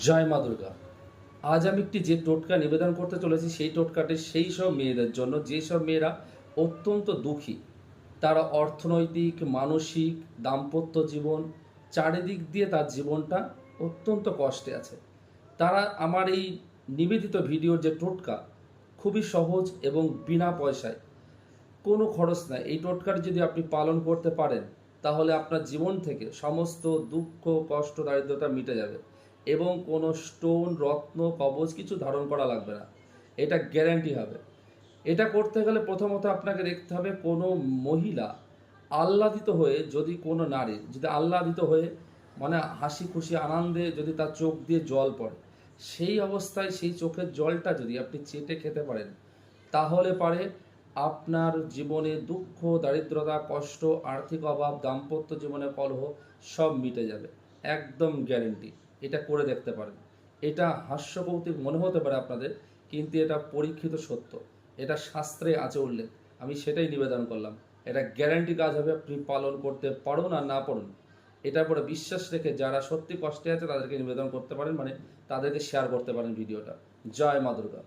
জয় মা দুর্গা। আজ আমি একটি যে টোটকা নিবেদন করতে চলেছি সেই টোটকাটি সেই সব মেয়েদের জন্য যেসব মেয়েরা অত্যন্ত দুঃখী। তারা অর্থনৈতিক, মানসিক, দাম্পত্য জীবন চারিদিক দিয়ে তার জীবনটা অত্যন্ত কষ্টে আছে। তারা আমার এই নিবেদিত ভিডিওর যে টোটকা খুবই সহজ এবং বিনা পয়সায়, কোনো খরচ নাই, এই টোটকাটি যদি আপনি পালন করতে পারেন তাহলে আপনার জীবন থেকে সমস্ত দুঃখ, কষ্ট, দারিদ্রতা মিটে যাবে এবং কোনো স্টোন, রত্ন, কবচ কিছু ধারণ করা লাগবে না। এটা গ্যারান্টি হবে। এটা করতে গেলে প্রথমত আপনাকে দেখতে হবে কোনো মহিলা আহ্লাদিত হয়ে, যদি কোনো নারী যদি আহ্লাদিত হয়ে মানে হাসি খুশি আনন্দে যদি তার চোখ দিয়ে জল পড়ে, সেই অবস্থায় সেই চোখের জলটা যদি আপনি চেটে খেতে পারেন তাহলে পারে আপনার জীবনে দুঃখ, দারিদ্রতা, কষ্ট, আর্থিক অভাব, দাম্পত্য জীবনে কলহ সব মিটে যাবে। একদম গ্যারেন্টি। এটা করে দেখতে পারেন। এটা হাস্যকৌতুক মনে হতে পারে আপনাদের, কিন্তু এটা পরীক্ষিত সত্য। এটা শাস্ত্রে আছে উল্লেখ। আমি সেটাই নিবেদন করলাম। এটা গ্যারান্টি কাজ হবে, আপনি পালন করতে পারুন আর না পারুন। এটার পরে বিশ্বাস রেখে যারা সত্যি কষ্টে আছে তাদেরকে নিবেদন করতে পারেন, মানে তাদেরকে শেয়ার করতে পারেন ভিডিওটা। জয় মা দুর্গা।